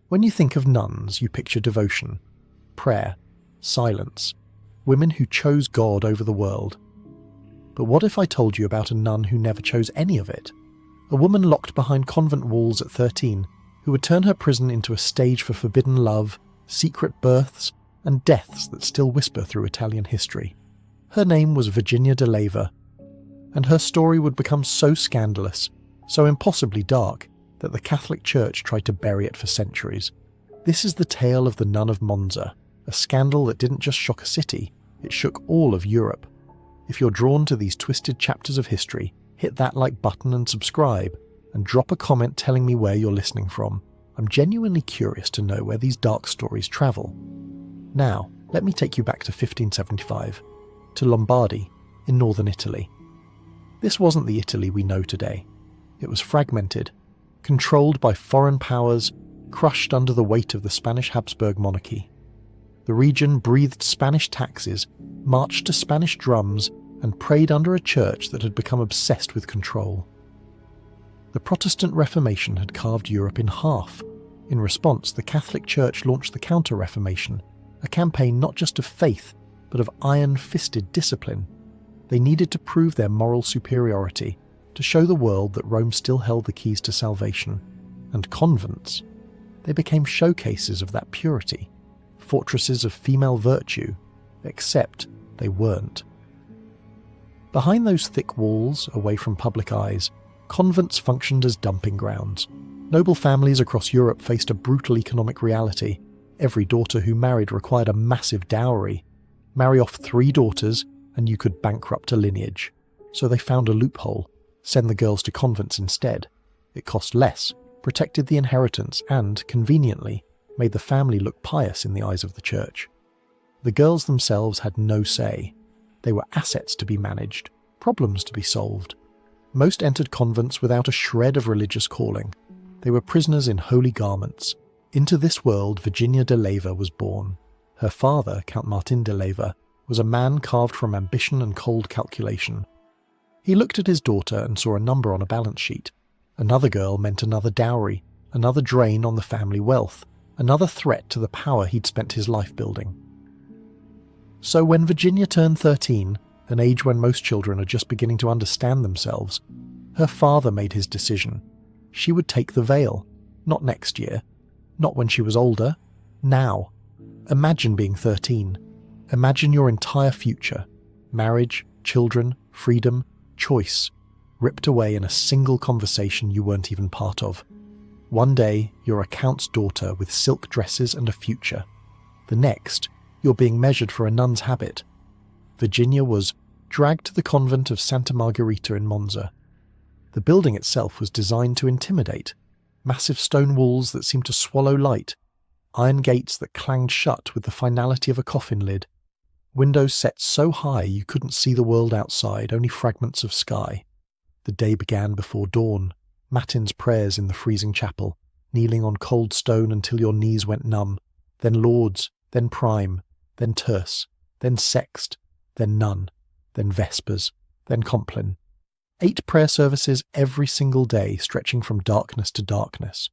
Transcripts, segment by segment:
When you think of nuns, you picture devotion, prayer, silence, women who chose God over the world. But what if I told you about a nun who never chose any of it? A woman locked behind convent walls at 13, who would turn her prison into a stage for forbidden love, secret births, and deaths that still whisper through Italian history. Her name was Virginia de Leyva, and her story would become so scandalous, so impossibly dark, that the Catholic Church tried to bury it for centuries. This is the tale of the Nun of Monza, a scandal that didn't just shock a city, it shook all of Europe. If you're drawn to these twisted chapters of history, hit that like button and subscribe, and drop a comment telling me where you're listening from. I'm genuinely curious to know where these dark stories travel. Now, let me take you back to 1575, to Lombardy, in northern Italy. This wasn't the Italy we know today. It was fragmented, controlled by foreign powers, crushed under the weight of the Spanish Habsburg monarchy. The region breathed Spanish taxes, marched to Spanish drums, and prayed under a church that had become obsessed with control. The Protestant Reformation had carved Europe in half. In response, the Catholic Church launched the Counter-Reformation, a campaign not just of faith, but of iron-fisted discipline. They needed to prove their moral superiority, to show the world that Rome still held the keys to salvation. And convents, they became showcases of that purity, fortresses of female virtue, except they weren't. Behind those thick walls, away from public eyes, convents functioned as dumping grounds. Noble families across Europe faced a brutal economic reality. Every daughter who married required a massive dowry. Marry off 3 daughters and you could bankrupt a lineage. So they found a loophole: send the girls to convents instead. It cost less, protected the inheritance, and, conveniently, made the family look pious in the eyes of the church. The girls themselves had no say. They were assets to be managed, problems to be solved. Most entered convents without a shred of religious calling. They were prisoners in holy garments. Into this world Virginia de Leyva was born. Her father, Count Martin de Leyva, was a man carved from ambition and cold calculation. He looked at his daughter and saw a number on a balance sheet. Another girl meant another dowry, another drain on the family wealth, another threat to the power he'd spent his life building. So when Virginia turned 13, an age when most children are just beginning to understand themselves, her father made his decision. She would take the veil, not next year, not when she was older, now. Imagine being 13. Imagine your entire future, marriage, children, freedom, choice, ripped away in a single conversation you weren't even part of. One day, you're a count's daughter with silk dresses and a future. The next, you're being measured for a nun's habit. Virginia was dragged to the convent of Santa Margherita in Monza. The building itself was designed to intimidate. Massive stone walls that seemed to swallow light, iron gates that clanged shut with the finality of a coffin lid, windows set so high you couldn't see the world outside, only fragments of sky. The day began before dawn, matins prayers in the freezing chapel, kneeling on cold stone until your knees went numb, then lauds, then prime, then terce, then sext, then nun, then vespers, then compline. 8 prayer services every single day, stretching from darkness to darkness.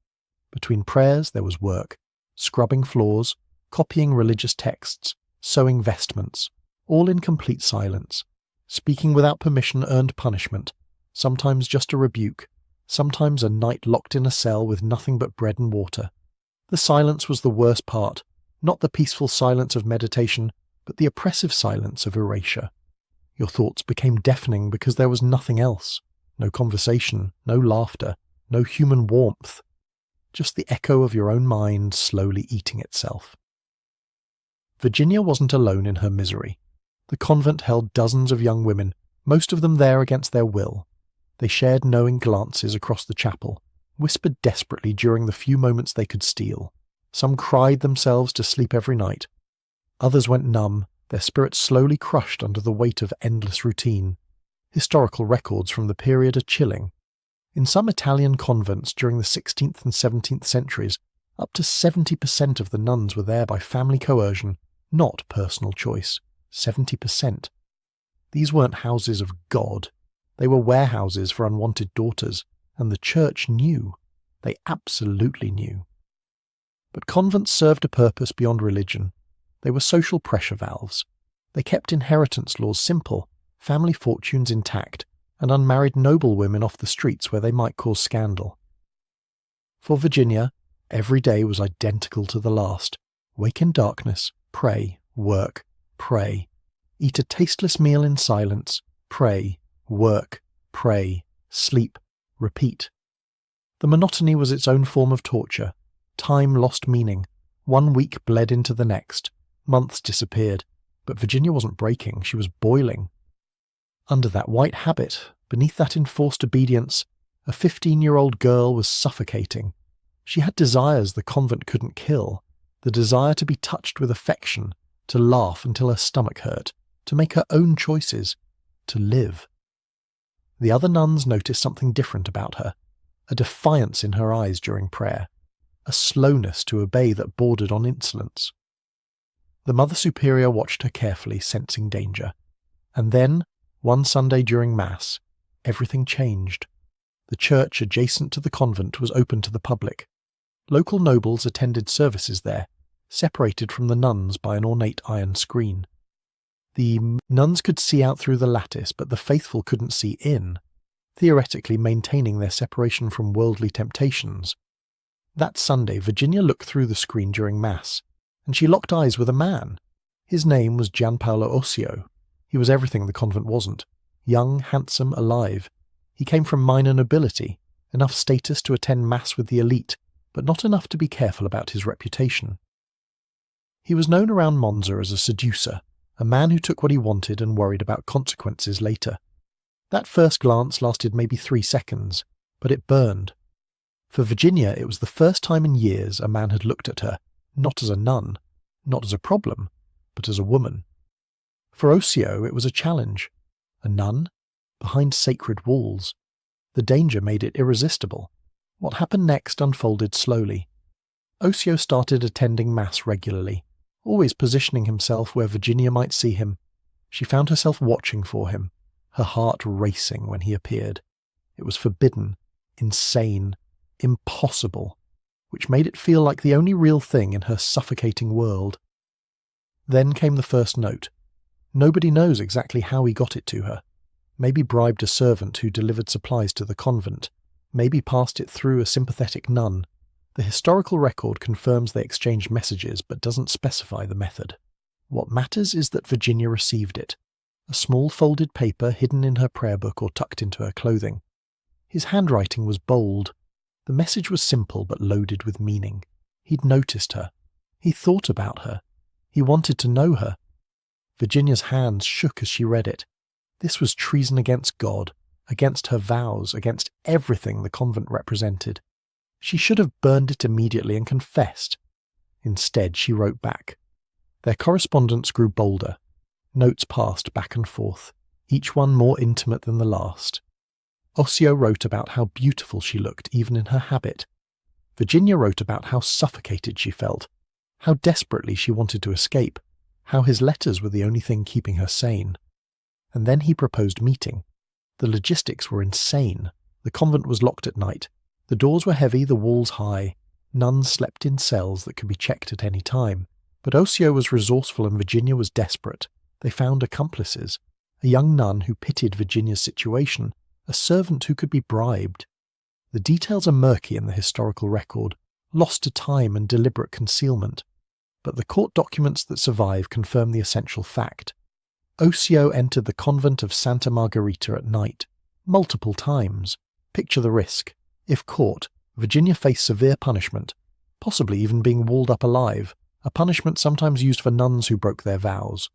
Between prayers there was work, scrubbing floors, copying religious texts, sewing vestments, all in complete silence. Speaking without permission earned punishment, sometimes just a rebuke, sometimes a night locked in a cell with nothing but bread and water. The silence was the worst part, not the peaceful silence of meditation, but the oppressive silence of erasure. Your thoughts became deafening because there was nothing else. No conversation, no laughter, no human warmth. Just the echo of your own mind slowly eating itself. Virginia wasn't alone in her misery. The convent held dozens of young women, most of them there against their will. They shared knowing glances across the chapel, whispered desperately during the few moments they could steal. Some cried themselves to sleep every night. Others went numb, their spirits slowly crushed under the weight of endless routine. Historical records from the period are chilling. In some Italian convents during the 16th and 17th centuries, up to 70% of the nuns were there by family coercion, not personal choice. 70%. These weren't houses of God. They were warehouses for unwanted daughters, and the church knew. They absolutely knew. But convents served a purpose beyond religion. They were social pressure valves. They kept inheritance laws simple, family fortunes intact, and unmarried noblewomen off the streets where they might cause scandal. For Virginia, every day was identical to the last. Wake in darkness, pray, work, pray. Eat a tasteless meal in silence, pray, work, pray, sleep, repeat. The monotony was its own form of torture. Time lost meaning. 1 week bled into the next. Months disappeared. But Virginia wasn't breaking, she was boiling. Under that white habit, beneath that enforced obedience, a 15-year-old girl was suffocating. She had desires the convent couldn't kill, the desire to be touched with affection, to laugh until her stomach hurt, to make her own choices, to live. The other nuns noticed something different about her, a defiance in her eyes during prayer, a slowness to obey that bordered on insolence. The Mother Superior watched her carefully, sensing danger. And then, one Sunday during Mass, everything changed. The church adjacent to the convent was open to the public. Local nobles attended services there, separated from the nuns by an ornate iron screen. The nuns could see out through the lattice, but the faithful couldn't see in, theoretically maintaining their separation from worldly temptations. That Sunday, Virginia looked through the screen during Mass, and she locked eyes with a man. His name was Gianpaolo Ossio. He was everything the convent wasn't. Young, handsome, alive. He came from minor nobility, enough status to attend Mass with the elite, but not enough to be careful about his reputation. He was known around Monza as a seducer, a man who took what he wanted and worried about consequences later. That first glance lasted maybe 3 seconds, but it burned. For Virginia, it was the first time in years a man had looked at her, not as a nun, not as a problem, but as a woman. For Ossio, it was a challenge. A nun? Behind sacred walls. The danger made it irresistible. What happened next unfolded slowly. Ossio started attending Mass regularly, always positioning himself where Virginia might see him. She found herself watching for him, her heart racing when he appeared. It was forbidden, insane, impossible, which made it feel like the only real thing in her suffocating world. Then came the first note. Nobody knows exactly how he got it to her. Maybe bribed a servant who delivered supplies to the convent. Maybe passed it through a sympathetic nun. The historical record confirms they exchanged messages but doesn't specify the method. What matters is that Virginia received it. A small folded paper hidden in her prayer book or tucked into her clothing. His handwriting was bold. The message was simple but loaded with meaning. He'd noticed her. He thought about her. He wanted to know her. Virginia's hands shook as she read it. This was treason against God, against her vows, against everything the convent represented. She should have burned it immediately and confessed. Instead, she wrote back. Their correspondence grew bolder. Notes passed back and forth, each one more intimate than the last. Ossio wrote about how beautiful she looked even in her habit. Virginia wrote about how suffocated she felt, how desperately she wanted to escape, how his letters were the only thing keeping her sane. And then he proposed meeting. The logistics were insane. The convent was locked at night. The doors were heavy, the walls high. Nuns slept in cells that could be checked at any time. But Ossio was resourceful and Virginia was desperate. They found accomplices. A young nun who pitied Virginia's situation. A servant who could be bribed. The details are murky in the historical record, lost to time and deliberate concealment. But the court documents that survive confirm the essential fact. Ossio entered the convent of Santa Margherita at night, multiple times. Picture the risk. If caught, Virginia faced severe punishment, possibly even being walled up alive, a punishment sometimes used for nuns who broke their vows.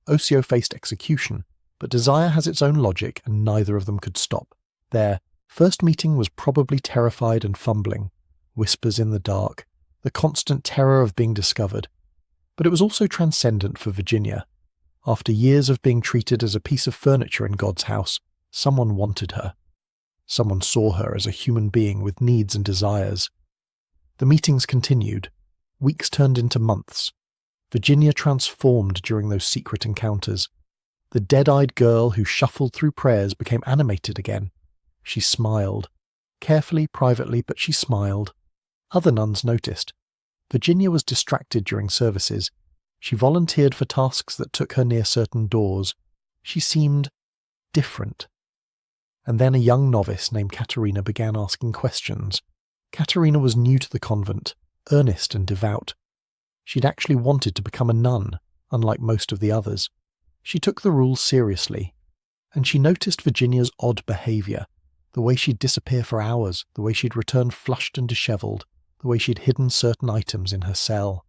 Ossio faced execution, but desire has its own logic and neither of them could stop. Their first meeting was probably terrified and fumbling, whispers in the dark, the constant terror of being discovered. But it was also transcendent for Virginia. After years of being treated as a piece of furniture in God's house, someone wanted her. Someone saw her as a human being with needs and desires. The meetings continued. Weeks turned into months. Virginia transformed during those secret encounters. The dead-eyed girl who shuffled through prayers became animated again. She smiled. Carefully, privately, but she smiled. Other nuns noticed. Virginia was distracted during services. She volunteered for tasks that took her near certain doors. She seemed different. And then a young novice named Katerina began asking questions. Katerina was new to the convent, earnest and devout. She'd actually wanted to become a nun, unlike most of the others. She took the rules seriously, and she noticed Virginia's odd behaviour, the way she'd disappear for hours, the way she'd return flushed and dishevelled, the way she'd hidden certain items in her cell.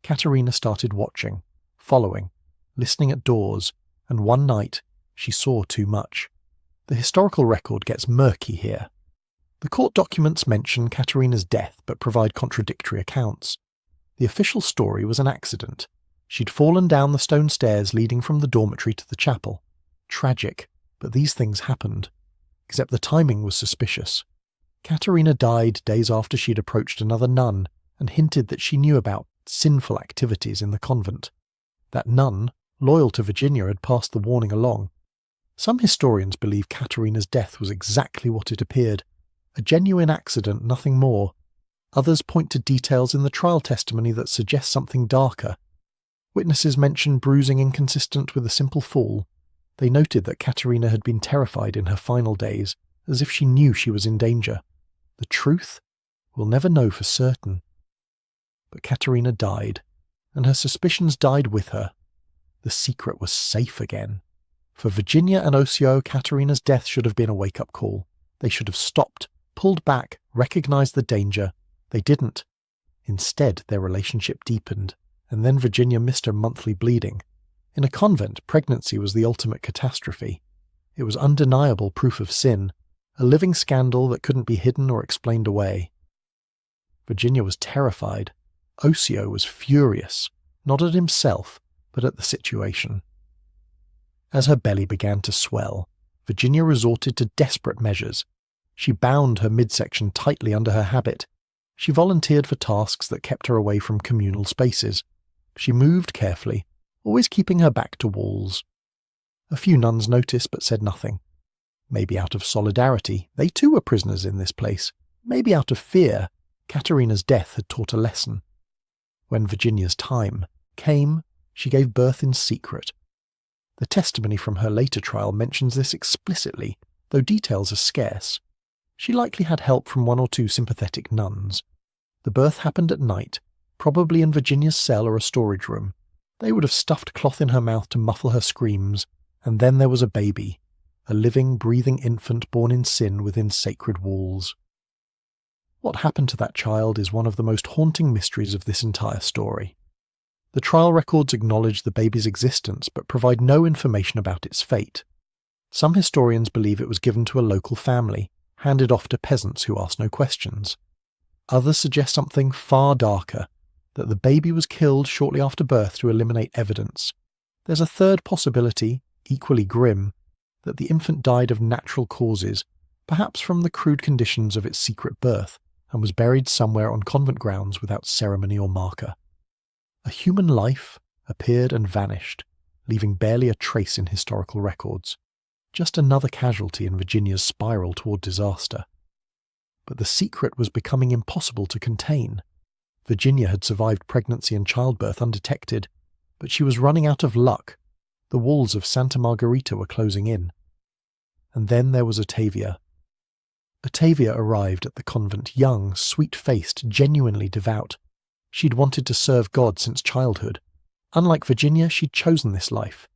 Katerina started watching, following, listening at doors, and one night she saw too much. The historical record gets murky here. The court documents mention Katerina's death but provide contradictory accounts. The official story was an accident. She'd fallen down the stone stairs leading from the dormitory to the chapel. Tragic, but these things happened. Except the timing was suspicious. Katerina died days after she'd approached another nun and hinted that she knew about sinful activities in the convent. That nun, loyal to Virginia, had passed the warning along. Some historians believe Katerina's death was exactly what it appeared, a genuine accident, nothing more. Others point to details in the trial testimony that suggest something darker. Witnesses mention bruising inconsistent with a simple fall. They noted that Katerina had been terrified in her final days, as if she knew she was in danger. The truth? We'll never know for certain. But Katerina died, and her suspicions died with her. The secret was safe again. For Virginia and Ossio, Katerina's death should have been a wake-up call. They should have stopped, pulled back, recognized the danger. They didn't. Instead, their relationship deepened, and then Virginia missed her monthly bleeding. In a convent, pregnancy was the ultimate catastrophe. It was undeniable proof of sin, a living scandal that couldn't be hidden or explained away. Virginia was terrified. Ossio was furious, not at himself, but at the situation. As her belly began to swell, Virginia resorted to desperate measures. She bound her midsection tightly under her habit. She volunteered for tasks that kept her away from communal spaces. She moved carefully, always keeping her back to walls. A few nuns noticed but said nothing. Maybe out of solidarity, they too were prisoners in this place. Maybe out of fear, Katerina's death had taught a lesson. When Virginia's time came, she gave birth in secret. The testimony from her later trial mentions this explicitly, though details are scarce. She likely had help from one or two sympathetic nuns. The birth happened at night, probably in Virginia's cell or a storage room. They would have stuffed cloth in her mouth to muffle her screams, and then there was a baby, a living, breathing infant born in sin within sacred walls. What happened to that child is one of the most haunting mysteries of this entire story. The trial records acknowledge the baby's existence but provide no information about its fate. Some historians believe it was given to a local family, handed off to peasants who asked no questions. Others suggest something far darker, that the baby was killed shortly after birth to eliminate evidence. There's a third possibility, equally grim, that the infant died of natural causes, perhaps from the crude conditions of its secret birth, and was buried somewhere on convent grounds without ceremony or marker. A human life appeared and vanished, leaving barely a trace in historical records. Just another casualty in Virginia's spiral toward disaster. But the secret was becoming impossible to contain. Virginia had survived pregnancy and childbirth undetected, but she was running out of luck. The walls of Santa Margherita were closing in. And then there was Ottavia. Ottavia arrived at the convent young, sweet-faced, genuinely devout. She'd wanted to serve God since childhood. Unlike Virginia, she'd chosen this life.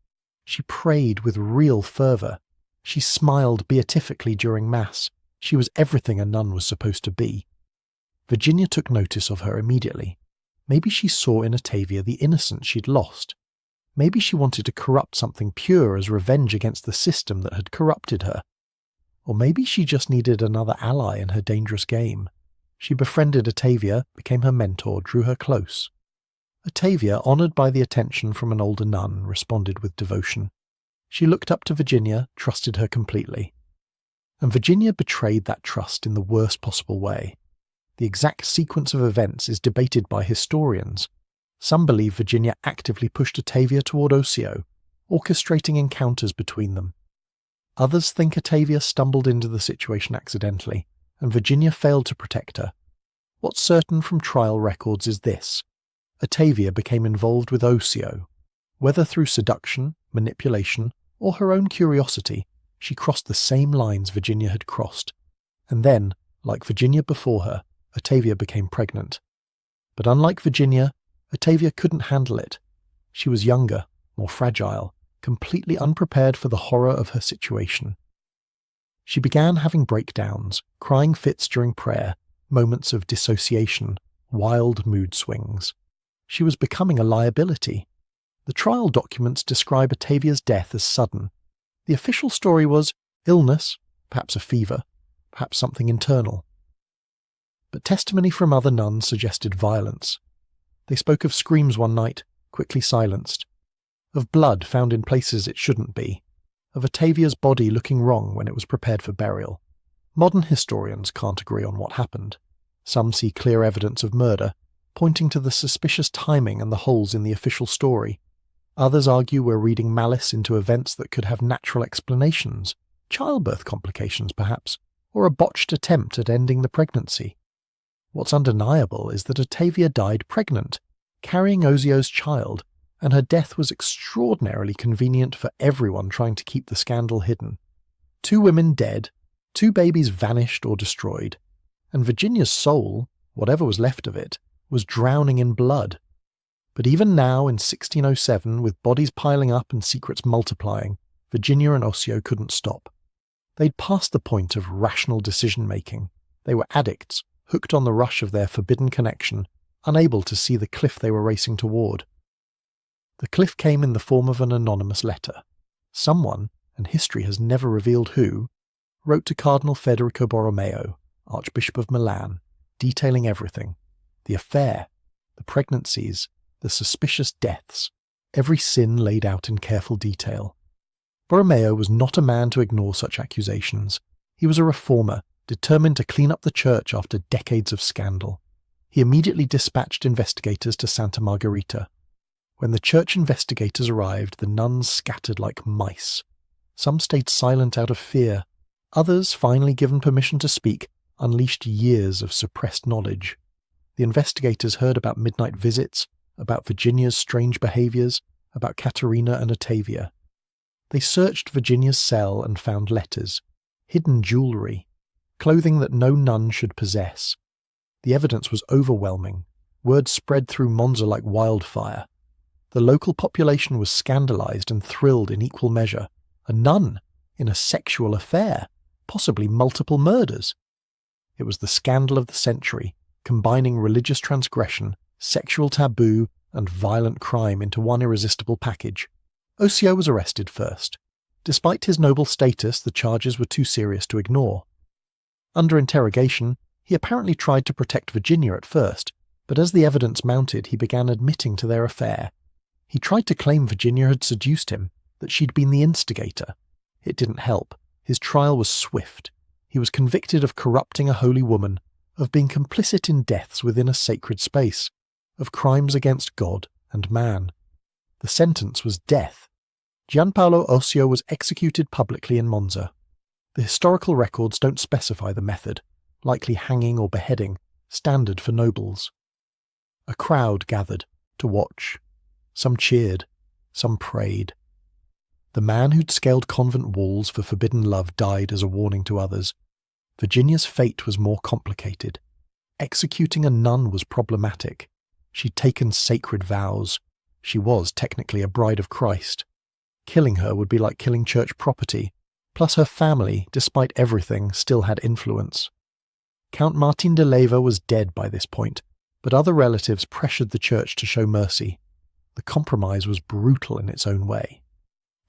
She prayed with real fervour. She smiled beatifically during Mass. She was everything a nun was supposed to be. Virginia took notice of her immediately. Maybe she saw in Ottavia the innocence she'd lost. Maybe she wanted to corrupt something pure as revenge against the system that had corrupted her. Or maybe she just needed another ally in her dangerous game. She befriended Ottavia, became her mentor, drew her close. Ottavia, honoured by the attention from an older nun, responded with devotion. She looked up to Virginia, trusted her completely. And Virginia betrayed that trust in the worst possible way. The exact sequence of events is debated by historians. Some believe Virginia actively pushed Ottavia toward Ossio, orchestrating encounters between them. Others think Ottavia stumbled into the situation accidentally, and Virginia failed to protect her. What's certain from trial records is this: Ottavia became involved with Ossio. Whether through seduction, manipulation, or her own curiosity, she crossed the same lines Virginia had crossed. And then, like Virginia before her, Ottavia became pregnant. But unlike Virginia, Ottavia couldn't handle it. She was younger, more fragile, completely unprepared for the horror of her situation. She began having breakdowns, crying fits during prayer, moments of dissociation, wild mood swings. She was becoming a liability. The trial documents describe Ottavia's death as sudden. The official story was illness, perhaps a fever, perhaps something internal. But testimony from other nuns suggested violence. They spoke of screams one night, quickly silenced, of blood found in places it shouldn't be, of Ottavia's body looking wrong when it was prepared for burial. Modern historians can't agree on what happened. Some see clear evidence of murder, pointing to the suspicious timing and the holes in the official story. Others argue we're reading malice into events that could have natural explanations, childbirth complications perhaps, or a botched attempt at ending the pregnancy. What's undeniable is that Ottavia died pregnant, carrying Ossio's child, and her death was extraordinarily convenient for everyone trying to keep the scandal hidden. 2 women dead, 2 babies vanished or destroyed, and Virginia's soul, whatever was left of it, was drowning in blood. But even now, in 1607, with bodies piling up and secrets multiplying, Virginia and Ossio couldn't stop. They'd passed the point of rational decision-making. They were addicts, hooked on the rush of their forbidden connection, unable to see the cliff they were racing toward. The cliff came in the form of an anonymous letter. Someone, and history has never revealed who, wrote to Cardinal Federico Borromeo, Archbishop of Milan, detailing everything: the affair, the pregnancies, the suspicious deaths, every sin laid out in careful detail. Borromeo was not a man to ignore such accusations. He was a reformer, determined to clean up the church after decades of scandal. He immediately dispatched investigators to Santa Margherita. When the church investigators arrived, the nuns scattered like mice. Some stayed silent out of fear. Others, finally given permission to speak, unleashed years of suppressed knowledge. The investigators heard about midnight visits, about Virginia's strange behaviours, about Caterina and Ottavia. They searched Virginia's cell and found letters, hidden jewellery, clothing that no nun should possess. The evidence was overwhelming. Word spread through Monza like wildfire. The local population was scandalised and thrilled in equal measure. A nun in a sexual affair, possibly multiple murders. It was the scandal of the century, combining religious transgression, sexual taboo, and violent crime into one irresistible package. Ossio was arrested first. Despite his noble status, the charges were too serious to ignore. Under interrogation, he apparently tried to protect Virginia at first, but as the evidence mounted, he began admitting to their affair. He tried to claim Virginia had seduced him, that she'd been the instigator. It didn't help. His trial was swift. He was convicted of corrupting a holy woman, of being complicit in deaths within a sacred space, of crimes against God and man. The sentence was death. Gianpaolo Ossio was executed publicly in Monza. The historical records don't specify the method, likely hanging or beheading, standard for nobles. A crowd gathered to watch. Some cheered, some prayed. The man who'd scaled convent walls for forbidden love died as a warning to others. Virginia's fate was more complicated. Executing a nun was problematic. She'd taken sacred vows. She was technically a bride of Christ. Killing her would be like killing church property, plus her family, despite everything, still had influence. Count Martin de Leyva was dead by this point, but other relatives pressured the church to show mercy. The compromise was brutal in its own way.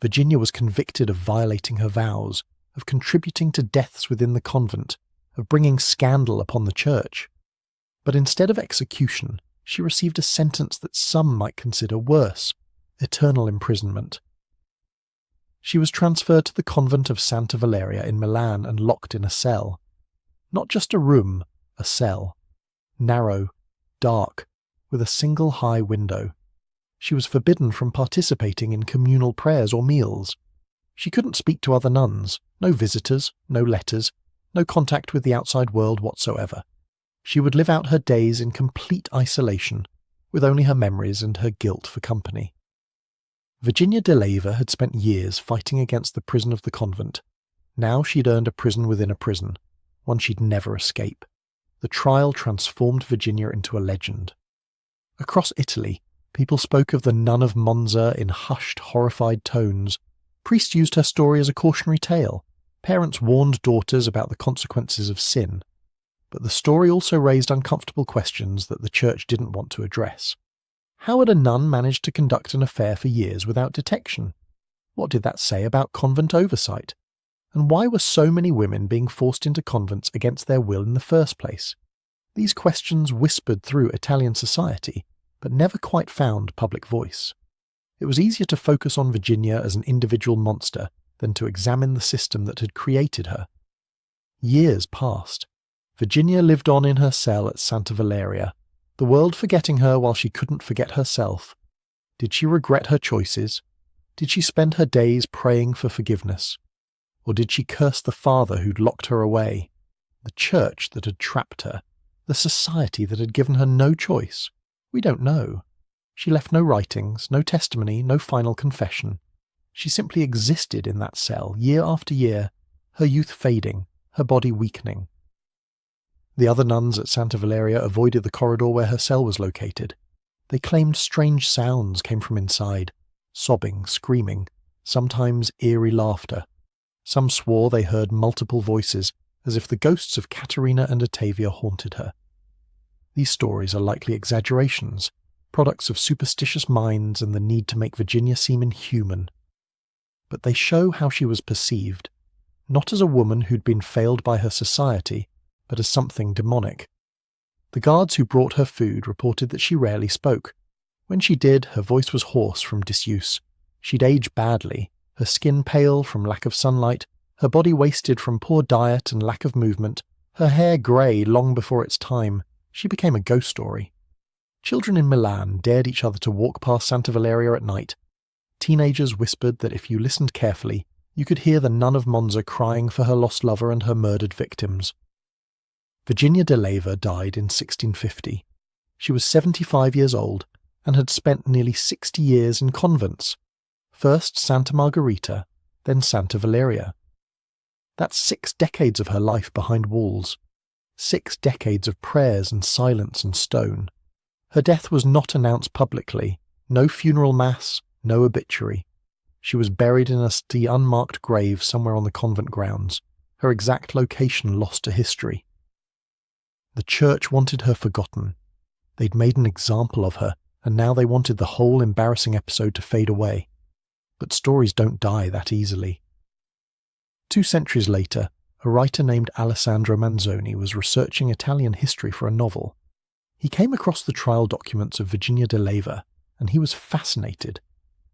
Virginia was convicted of violating her vows, of contributing to deaths within the convent, of bringing scandal upon the church. But instead of execution, she received a sentence that some might consider worse: eternal imprisonment. She was transferred to the convent of Santa Valeria in Milan and locked in a cell. Not just a room, a cell. Narrow, dark, with a single high window. She was forbidden from participating in communal prayers or meals. She couldn't speak to other nuns, no visitors, no letters, no contact with the outside world whatsoever. She would live out her days in complete isolation, with only her memories and her guilt for company. Virginia de Leyva had spent years fighting against the prison of the convent. Now she'd earned a prison within a prison, one she'd never escape. The trial transformed Virginia into a legend. Across Italy, people spoke of the Nun of Monza in hushed, horrified tones. Priests used her story as a cautionary tale. Parents warned daughters about the consequences of sin. But the story also raised uncomfortable questions that the church didn't want to address. How had a nun managed to conduct an affair for years without detection? What did that say about convent oversight? And why were so many women being forced into convents against their will in the first place? These questions whispered through Italian society, but never quite found public voice. It was easier to focus on Virginia as an individual monster than to examine the system that had created her. Years passed. Virginia lived on in her cell at Santa Valeria, the world forgetting her while she couldn't forget herself. Did she regret her choices? Did she spend her days praying for forgiveness? Or did she curse the father who'd locked her away, the church that had trapped her, the society that had given her no choice? We don't know. She left no writings, no testimony, no final confession. She simply existed in that cell year after year, her youth fading, her body weakening. The other nuns at Santa Valeria avoided the corridor where her cell was located. They claimed strange sounds came from inside, sobbing, screaming, sometimes eerie laughter. Some swore they heard multiple voices, as if the ghosts of Caterina and Ottavia haunted her. These stories are likely exaggerations, products of superstitious minds and the need to make Virginia seem inhuman. But they show how she was perceived, not as a woman who'd been failed by her society, but as something demonic. The guards who brought her food reported that she rarely spoke. When she did, her voice was hoarse from disuse. She'd aged badly, her skin pale from lack of sunlight, her body wasted from poor diet and lack of movement, her hair grey long before its time. She became a ghost story. Children in Milan dared each other to walk past Santa Valeria at night. Teenagers whispered that if you listened carefully, you could hear the Nun of Monza crying for her lost lover and her murdered victims. Virginia de Leyva died in 1650. She was 75 years old and had spent nearly 60 years in convents. First Santa Margherita, then Santa Valeria. That's 6 decades of her life behind walls. 6 decades of prayers and silence and stone. Her death was not announced publicly. No funeral mass, no obituary. She was buried in a unmarked grave somewhere on the convent grounds, her exact location lost to history. The church wanted her forgotten. They'd made an example of her, and now they wanted the whole embarrassing episode to fade away. But stories don't die that easily. 2 centuries later, a writer named Alessandro Manzoni was researching Italian history for a novel. He came across the trial documents of Virginia de Leyva, and he was fascinated.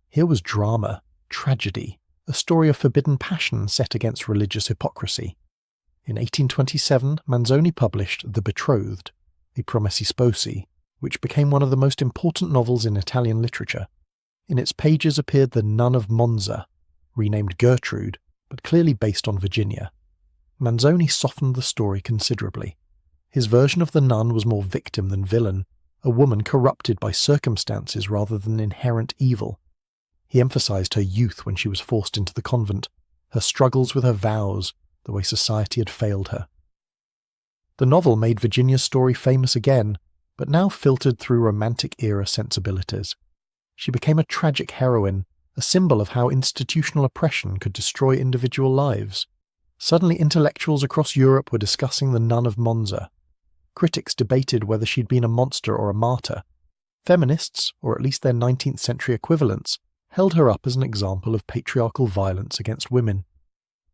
Here was drama, tragedy, a story of forbidden passion set against religious hypocrisy. In 1827, Manzoni published The Betrothed, I Promessi Sposi, which became one of the most important novels in Italian literature. In its pages appeared the Nun of Monza, renamed Gertrude, but clearly based on Virginia. Manzoni softened the story considerably. His version of the nun was more victim than villain, a woman corrupted by circumstances rather than inherent evil. He emphasized her youth when she was forced into the convent, her struggles with her vows, the way society had failed her. The novel made Virginia's story famous again, but now filtered through Romantic-era sensibilities. She became a tragic heroine, a symbol of how institutional oppression could destroy individual lives. Suddenly intellectuals across Europe were discussing the Nun of Monza. Critics debated whether she'd been a monster or a martyr. Feminists, or at least their 19th century equivalents, held her up as an example of patriarchal violence against women.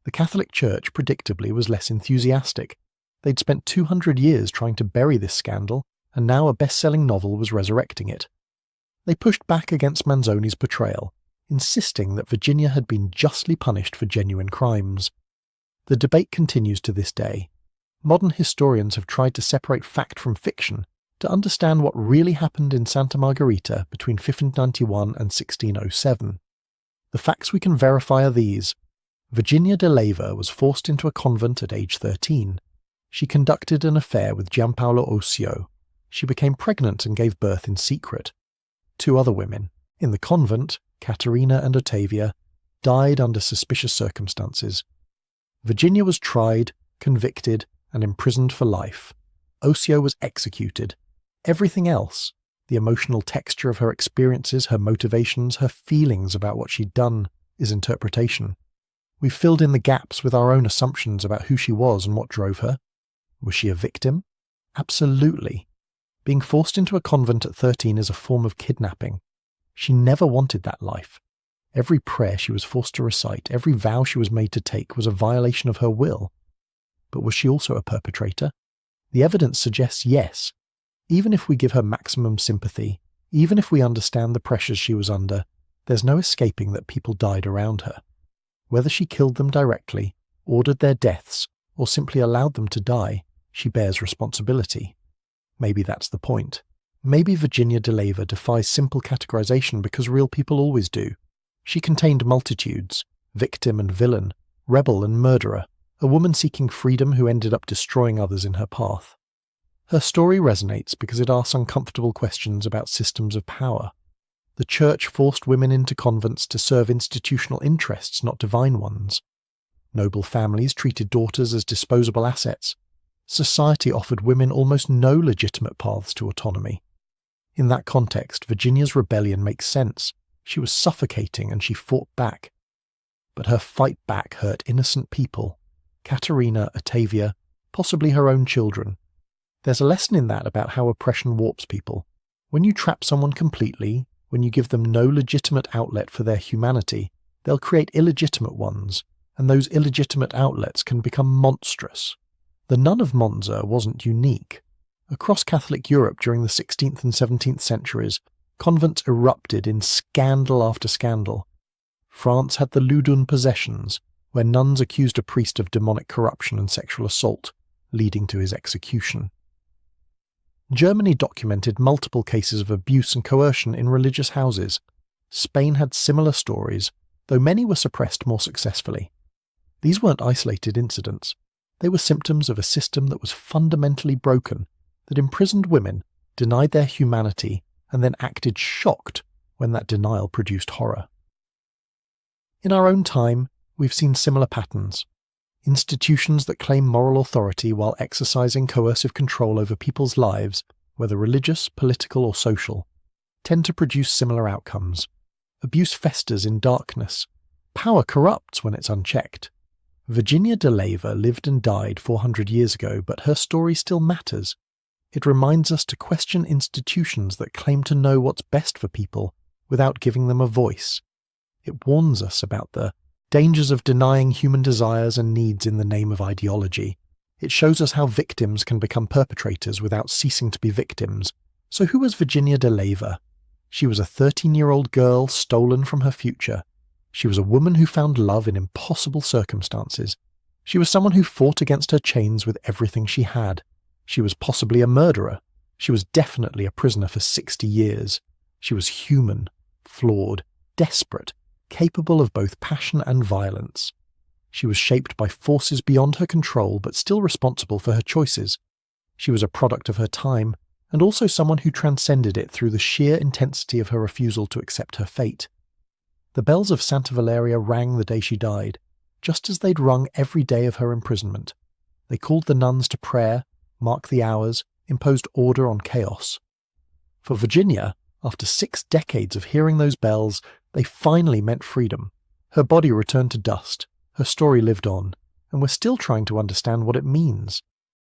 The Catholic Church, predictably, was less enthusiastic. They'd spent 200 years trying to bury this scandal, and now a best-selling novel was resurrecting it. They pushed back against Manzoni's portrayal, insisting that Virginia had been justly punished for genuine crimes. The debate continues to this day. Modern historians have tried to separate fact from fiction to understand what really happened in Santa Margherita between 1591 and 1607. The facts we can verify are these. Virginia de Leyva was forced into a convent at age 13. She conducted an affair with Giampaolo Osio. She became pregnant and gave birth in secret. 2 other women, in the convent, Caterina and Ottavia, died under suspicious circumstances. Virginia was tried, convicted, and imprisoned for life. Osio was executed. Everything else, the emotional texture of her experiences, her motivations, her feelings about what she'd done, is interpretation. We've filled in the gaps with our own assumptions about who she was and what drove her. Was she a victim? Absolutely. Being forced into a convent at 13 is a form of kidnapping. She never wanted that life. Every prayer she was forced to recite, every vow she was made to take was a violation of her will. But was she also a perpetrator? The evidence suggests yes. Even if we give her maximum sympathy, even if we understand the pressures she was under, there's no escaping that people died around her. Whether she killed them directly, ordered their deaths, or simply allowed them to die, she bears responsibility. Maybe that's the point. Maybe Virginia de Leyva defies simple categorization because real people always do. She contained multitudes, victim and villain, rebel and murderer, a woman seeking freedom who ended up destroying others in her path. Her story resonates because it asks uncomfortable questions about systems of power. The Church forced women into convents to serve institutional interests, not divine ones. Noble families treated daughters as disposable assets. Society offered women almost no legitimate paths to autonomy. In that context, Virginia's rebellion makes sense. She was suffocating and she fought back. But her fight back hurt innocent people. Caterina, Ottavia, possibly her own children. There's a lesson in that about how oppression warps people. When you trap someone completely, when you give them no legitimate outlet for their humanity, they'll create illegitimate ones, and those illegitimate outlets can become monstrous. The Nun of Monza wasn't unique. Across Catholic Europe during the 16th and 17th centuries, convents erupted in scandal after scandal. France had the Loudun possessions, where nuns accused a priest of demonic corruption and sexual assault, leading to his execution. Germany documented multiple cases of abuse and coercion in religious houses. Spain had similar stories, though many were suppressed more successfully. These weren't isolated incidents. They were symptoms of a system that was fundamentally broken, that imprisoned women, denied their humanity, and then acted shocked when that denial produced horror. In our own time, we've seen similar patterns. Institutions that claim moral authority while exercising coercive control over people's lives, whether religious, political, or social, tend to produce similar outcomes. Abuse festers in darkness. Power corrupts when it's unchecked. Virginia de Leyva lived and died 400 years ago, but her story still matters. It reminds us to question institutions that claim to know what's best for people without giving them a voice. It warns us about the dangers of denying human desires and needs in the name of ideology. It shows us how victims can become perpetrators without ceasing to be victims. So who was Virginia de Leyva? She was a 13-year-old girl stolen from her future. She was a woman who found love in impossible circumstances. She was someone who fought against her chains with everything she had. She was possibly a murderer. She was definitely a prisoner for 60 years. She was human, flawed, desperate, capable of both passion and violence. She was shaped by forces beyond her control but still responsible for her choices. She was a product of her time, and also someone who transcended it through the sheer intensity of her refusal to accept her fate. The bells of Santa Valeria rang the day she died, just as they'd rung every day of her imprisonment. They called the nuns to prayer, marked the hours, imposed order on chaos. For Virginia, after 6 decades of hearing those bells, they finally meant freedom. Her body returned to dust, her story lived on, and we're still trying to understand what it means.